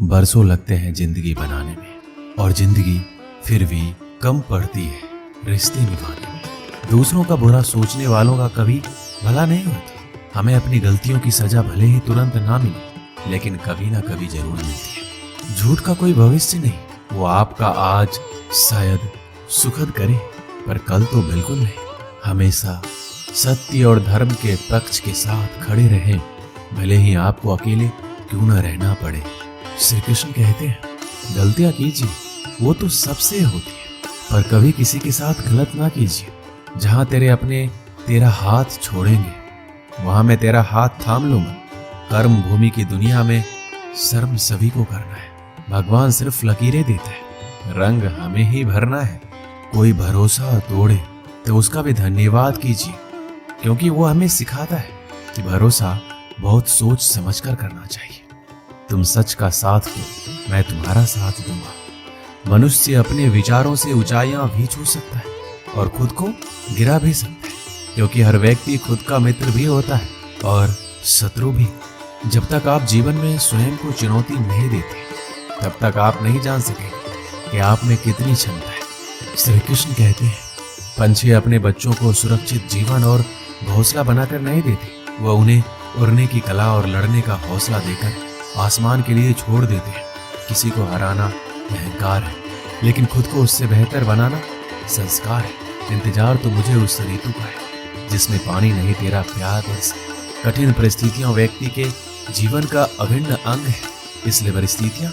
बरसों लगते हैं जिंदगी बनाने में, और जिंदगी फिर भी कम पड़ती है रिश्ते निभाने में। दूसरों का बुरा सोचने वालों का कभी भला नहीं होता। हमें अपनी गलतियों की सजा भले ही तुरंत ना मिले, लेकिन कभी ना कभी जरूर मिलती है। झूठ का कोई भविष्य नहीं, वो आपका आज शायद सुखद करे, पर कल तो बिल्कुल नहीं। हमेशा सत्य और धर्म के पक्ष के साथ खड़े रहें, भले ही आपको अकेले क्यों न रहना पड़े। श्री कृष्ण कहते हैं, गलतियां कीजिए, वो तो सबसे होती है, पर कभी किसी के साथ गलत ना कीजिए। जहां तेरे अपने तेरा हाथ छोड़ेंगे, वहां मैं तेरा हाथ थाम लूंगा। कर्म भूमि की दुनिया में शर्म सभी को करना है। भगवान सिर्फ लकीरें देता है, रंग हमें ही भरना है। कोई भरोसा तोड़े तो उसका भी धन्यवाद कीजिए, क्योंकि वो हमें सिखाता है कि भरोसा बहुत सोच समझकर करना चाहिए। तुम सच का साथ दो, मैं तुम्हारा साथ दूंगा। मनुष्य अपने विचारों से ऊंचाइयां भी छू सकता है और खुद को गिरा भी सकता है, क्योंकि हर व्यक्ति खुद का मित्र भी होता है और शत्रु भी। जब तक आप जीवन में स्वयं को चुनौती नहीं देते, तब तक आप नहीं जान सकेंगे कि आप में कितनी क्षमता है। श्री कृष्ण कहते हैं, पंछी अपने बच्चों को सुरक्षित जीवन और घोंसला बनाकर नहीं देते, वह उन्हें उड़ने की कला और लड़ने का हौसला देकर आसमान के लिए छोड़ देते हैं। किसी को हराना अहंकार है, लेकिन खुद को उससे बेहतर बनाना संस्कार है। इंतजार तो मुझे उस ऋतु का है जिसमें पानी नहीं तेरा प्यार बरसे। कठिन परिस्थितियां व्यक्ति के जीवन का अभिन्न अंग है, इसलिए परिस्थितियां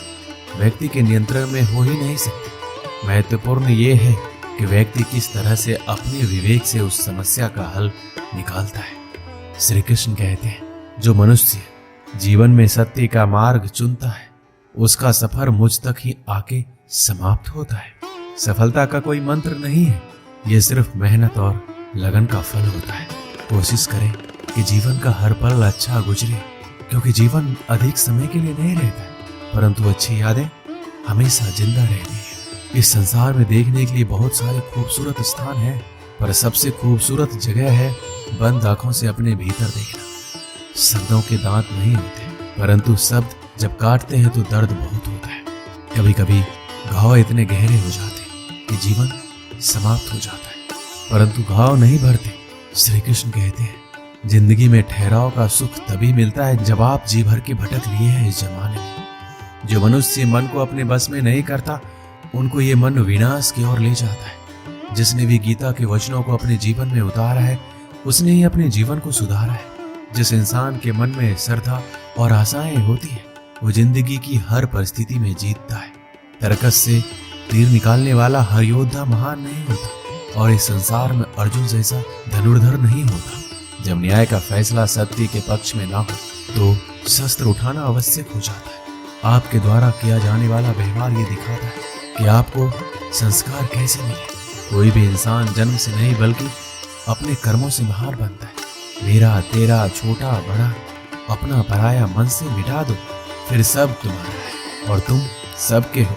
व्यक्ति के नियंत्रण में हो ही नहीं सकती। महत्वपूर्ण ये है कि व्यक्ति किस तरह से अपने विवेक से उस समस्या का हल निकालता है। श्री कृष्ण कहते हैं, जो मनुष्य जीवन में सत्य का मार्ग चुनता है, उसका सफर मुझ तक ही आके समाप्त होता है। सफलता का कोई मंत्र नहीं है, यह सिर्फ मेहनत और लगन का फल होता है। कोशिश करें कि जीवन का हर पल अच्छा गुजरे, क्योंकि जीवन अधिक समय के लिए नहीं रहता है, परंतु अच्छी यादें हमेशा जिंदा रहती है। इस संसार में देखने के लिए बहुत सारे खूबसूरत स्थान हैं, पर सबसे खूबसूरत जगह है बंद आंखों से अपने भीतर देखना। शब्दों के दांत नहीं होते, परंतु शब्द जब काटते हैं तो दर्द बहुत होता है। कभी कभी घाव इतने गहरे हो जाते हैं कि जीवन समाप्त हो जाता है, परंतु घाव नहीं भरते। श्री कृष्ण कहते हैं, जिंदगी में ठहराव का सुख तभी मिलता है जब आप जी भर के भटक लिए हैं इस जमाने में। जो मनुष्य मन को अपने बस में नहीं करता, उनको ये मन विनाश की ओर ले जाता है। जिसने भी गीता के वचनों को अपने जीवन में उतारा है, उसने ही अपने जीवन को सुधारा है। जिस इंसान के मन में श्रद्धा और आशाएं होती है, वो जिंदगी की हर परिस्थिति में जीतता है। तरकस से तीर निकालने वाला हर योद्धा महान नहीं होता, और इस संसार में अर्जुन जैसा धनुर्धर नहीं होता। जब न्याय का फैसला सत्य के पक्ष में ना हो, तो शस्त्र उठाना आवश्यक हो जाता है। आपके द्वारा किया जाने वाला व्यवहार ये दिखाता है कि आपको संस्कार कैसे मिले। कोई भी इंसान जन्म से नहीं, बल्कि अपने कर्मों से महान बनता है। मेरा तेरा छोटा बड़ा अपना पराया मन से मिटा दो, फिर सब तुम्हारा है और तुम सबके हो।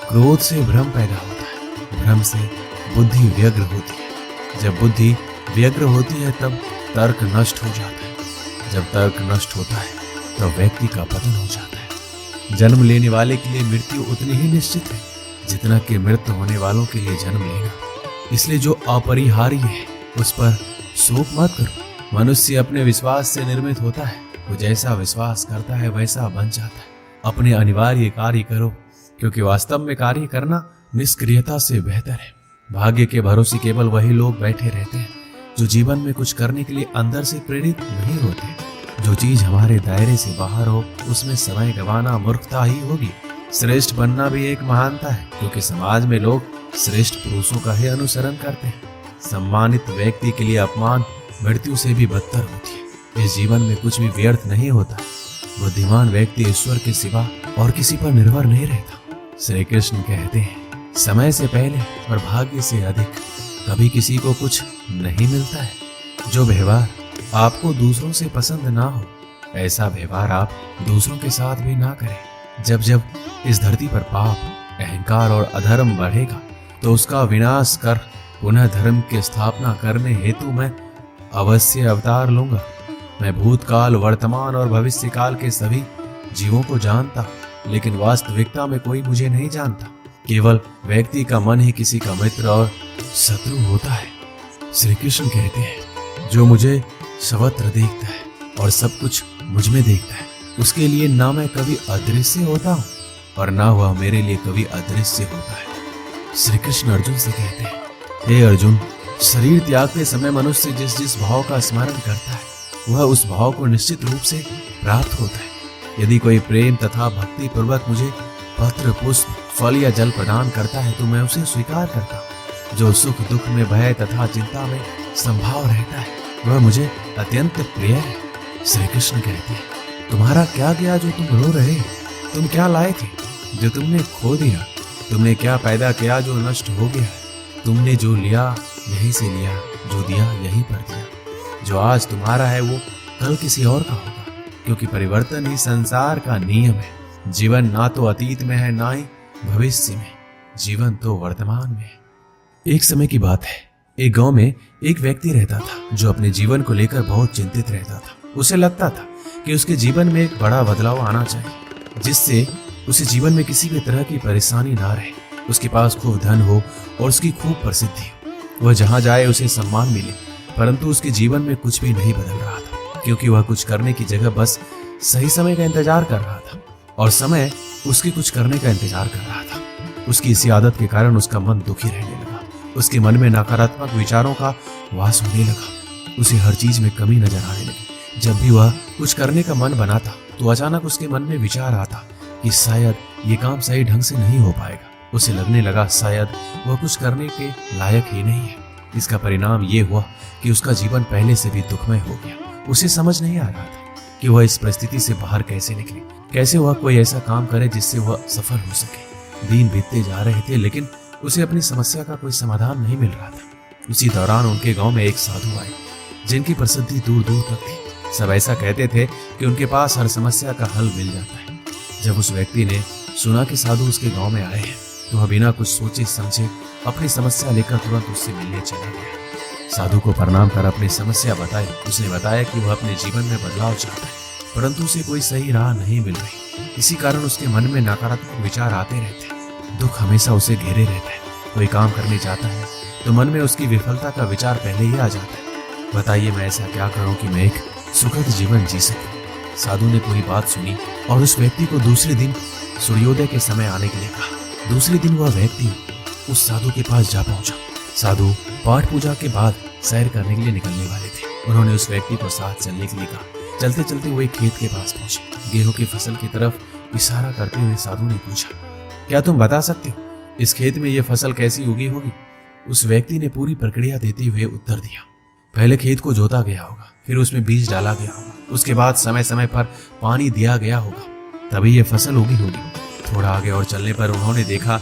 क्रोध से भ्रम पैदा होता है, भ्रम से बुद्धि व्यग्र होती है। जब बुद्धि व्यग्र होती है, तब तर्क नष्ट हो जाता है। जब तर्क नष्ट होता है, तब व्यक्ति का पतन हो जाता है। जन्म लेने वाले के लिए मृत्यु उतनी ही निश्चित है जितना कि मृत्यु होने वालों के लिए जन्म लेना। इसलिए जो अपरिहार्य है, उस पर शोक मत करो। मनुष्य अपने विश्वास से निर्मित होता है, वो जैसा विश्वास करता है वैसा बन जाता है। अपने अनिवार्य कार्य करो, क्योंकि वास्तव में कार्य करना निष्क्रियता से बेहतर है। भाग्य के भरोसे केवल वही लोग बैठे रहते हैं जो जीवन में कुछ करने के लिए अंदर से प्रेरित नहीं होते। जो चीज हमारे दायरे से बाहर हो, उसमें समय गंवाना मूर्खता ही होगी। श्रेष्ठ बनना भी एक महानता है, क्योंकि समाज में लोग श्रेष्ठ पुरुषों का ही अनुसरण करते हैं। सम्मानित व्यक्ति के लिए अपमान मृत्यु से भी बदतर होती है। इस जीवन में कुछ भी व्यर्थ नहीं होता। बुद्धिमान व्यक्ति ईश्वर के सिवा और किसी पर निर्भर नहीं रहता। श्री कृष्ण कहते हैं, समय से पहले और भाग्य से अधिक कभी किसी को कुछ नहीं मिलता है। जो व्यवहार आपको दूसरों से पसंद ना हो, ऐसा व्यवहार आप दूसरों के साथ भी ना करें। जब जब इस धरती पर पाप, अहंकार और अधर्म बढ़ेगा, तो उसका विनाश कर पुनः धर्म की स्थापना करने हेतु मैं अवश्य अवतार लूंगा। मैं भूतकाल, वर्तमान और भविष्य काल के सभी जीवों को जानता लेकिन वास्तविकता में कोई मुझे नहीं जानता। केवल व्यक्ति का मन ही किसी का मित्र और शत्रु होता है। श्री कृष्ण कहते हैं, जो मुझे सर्वत्र देखता है और सब कुछ मुझ में देखता है, उसके लिए ना मैं कभी अदृश्य होता हूँ और ना वह मेरे लिए कभी अदृश्य होता है। श्री कृष्ण अर्जुन से कहते हैं, हे अर्जुन, शरीर त्यागते समय मनुष्य जिस जिस भाव का स्मरण करता है वह उस भाव को निश्चित रूप से प्राप्त होता है। यदि कोई प्रेम तथा भक्ति पूर्वक मुझे पत्र, पुष्प, फल या जल प्रदान करता है तो मैं उसे स्वीकार करता हूँ। जो सुख दुख में, भय तथा चिंता में संभाव रहता है वह मुझे अत्यंत प्रिय है। श्री कृष्ण कहते हैं, तुम्हारा क्या गया जो तुम रो रहे हो? तुम क्या लाए थे जो तुमने खो दिया? तुमने क्या पैदा किया जो नष्ट हो गया है? तुमने जो लिया यहीं से लिया, जो दिया यहीं पर दिया। जो आज तुम्हारा है वो कल किसी और का होगा, क्योंकि परिवर्तन ही संसार का नियम है। जीवन ना तो अतीत में है ना ही भविष्य में, जीवन तो वर्तमान में है। एक समय की बात है, एक गांव में एक व्यक्ति रहता था जो अपने जीवन को लेकर बहुत चिंतित रहता था। उसे लगता था कि उसके जीवन में एक बड़ा बदलाव आना चाहिए, जिससे उसे जीवन में किसी भी तरह की परेशानी ना रहे, उसके पास खूब धन हो और उसकी खूब प्रसिद्धि हो। वह जहां जाए उसे सम्मान मिले, परंतु उसके जीवन में कुछ भी नहीं बदल रहा था, क्योंकि वह कुछ करने की जगह बस सही समय का इंतजार कर रहा था और समय उसके कुछ करने का इंतजार कर रहा था। उसकी इसी आदत के कारण उसका मन दुखी रहने लगा। उसके मन में नकारात्मक विचारों का वास होने लगा। उसे हर चीज में कमी नजर आने लगी। जब भी वह कुछ करने का मन बनाता तो अचानक उसके मन में विचार आता कि शायद ये काम सही ढंग से नहीं हो पाएगा। उसे लगने लगा शायद वह कुछ करने के लायक ही नहीं है। इसका परिणाम ये हुआ कि उसका जीवन पहले से भी दुखमय हो गया। उसे समझ नहीं आ रहा था कि वह इस परिस्थिति से बाहर कैसे निकले, कैसे वह कोई ऐसा काम करे जिससे वह सफल हो सके। दिन बीतते जा रहे थे लेकिन उसे अपनी समस्या का कोई समाधान नहीं मिल रहा था। उसी दौरान उनके गांव में एक साधु आए जिनकी प्रसिद्धि दूर दूर तक थी। सब ऐसा कहते थे कि उनके पास हर समस्या का हल मिल जाता है। जब उस व्यक्ति ने सुना कि साधु उसके गांव में आए हैं तो वह बिना कुछ सोचे समझे अपनी समस्या लेकर तुरंत उससे मिलने चला गया। साधु को प्रणाम कर अपनी समस्या बताई। उसने बताया कि वह अपने जीवन में बदलाव चाहता है, परंतु उसे कोई सही राह नहीं मिल रही। इसी कारण उसके मन में नकारात्मक विचार आते रहते। दुख हमेशा उसे घेरे रहता है। कोई काम करने जाता है तो मन में उसकी विफलता का विचार पहले ही आ जाता है। बताइए मैं ऐसा क्या करूं कि मैं एक सुखद जीवन जी सकूं। साधु ने पूरी बात सुनी और उस व्यक्ति को दूसरे दिन सूर्योदय के समय आने के लिए कहा। दूसरे दिन वह व्यक्ति उस साधु के पास जा पहुंचा। साधु पाठ पूजा के बाद सैर करने के लिए निकलने वाले थे। उन्होंने उस व्यक्ति को साथ चलने के लिए कहा। चलते चलते वो एक खेत के पास पहुंचे। गेहूं की फसल की तरफ इशारा करते हुए साधु ने पूछा, क्या तुम बता सकते हो इस खेत में ये फसल कैसी उगी होगी? उस व्यक्ति ने पूरी प्रक्रिया देते हुए उत्तर दिया, पहले खेत को जोता गया होगा, फिर उसमें बीज डाला गया होगा, उसके बाद समय समय पर पानी दिया गया होगा, तभी ये फसल उगी होगी। थोड़ा आगे और चलने पर उन्होंने देखा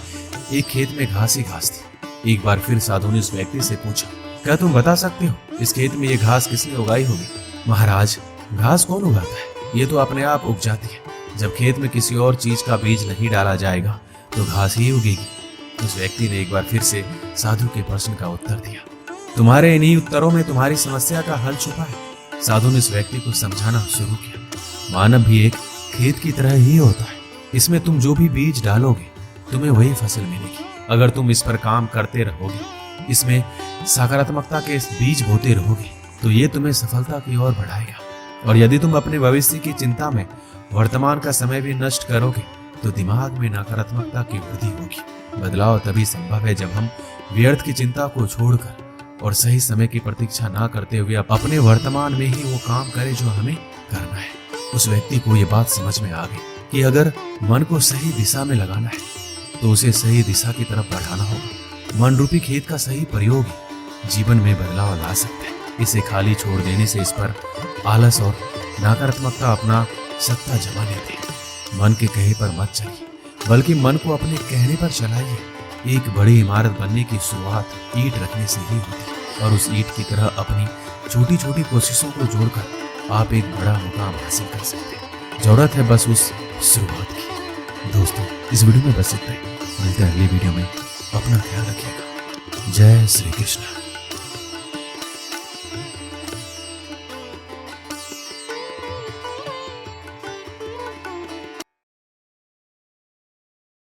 एक खेत में घास ही घास थी। एक बार फिर साधु ने उस व्यक्ति से पूछा, क्या तुम बता सकते हो इस खेत में ये घास किसने उगाई होगी? महाराज, घास कौन उगाता है? ये तो अपने आप उग जाती है। जब खेत में किसी और चीज का बीज नहीं डाला जाएगा तो घास ही उगेगी। उस व्यक्ति ने एक बार फिर से साधु के प्रश्न का उत्तर दिया। तुम्हारे इन्हीं उत्तरों में तुम्हारी समस्या का हल छुपा है। साधु ने उस व्यक्ति को समझाना शुरू किया। मानव भी एक खेत की तरह ही होता है। इसमें तुम जो भी बीज डालोगे तुम्हें वही फसल मिलेगी। अगर तुम इस पर काम करते रहोगे, इसमें सकारात्मकता के बीज बोते रहोगे, तो ये तुम्हें सफलता की ओर बढ़ाएगा। और यदि तुम अपने भविष्य की चिंता में वर्तमान का समय भी नष्ट करोगे तो दिमाग में नकारात्मकता की वृद्धि होगी। बदलाव तभी संभव है जब हम व्यर्थ की चिंता को छोड़कर और सही समय की प्रतीक्षा ना करते हुए अपने वर्तमान में ही वो काम करें जो हमें करना है। उस व्यक्ति को ये बात समझ में आ गई कि अगर मन को सही दिशा में लगाना है तो उसे सही दिशा की तरफ बढ़ाना होगा। मन रूपी खेत का सही प्रयोग ही जीवन में बदलाव ला सकता है। इसे खाली छोड़ देने से इस पर आलस और नकारात्मकता अपना सत्ता जमा लेते हैं। मन के कहे पर मत चलिए, बल्कि मन को अपने कहने पर चलाइए। एक बड़ी इमारत बनने की शुरुआत ईंट रखने से ही होती है और उस ईंट की तरह अपनी छोटी छोटी कोशिशों को जोड़कर आप एक बड़ा मुकाम हासिल कर सकते हैं। जरूरत है बस उस शुरुआत की। दोस्तों, इस वीडियो में बस इतना ही। मिलते हैं अगली वीडियो में। अपना ख्याल रखिएगा। जय श्री कृष्ण।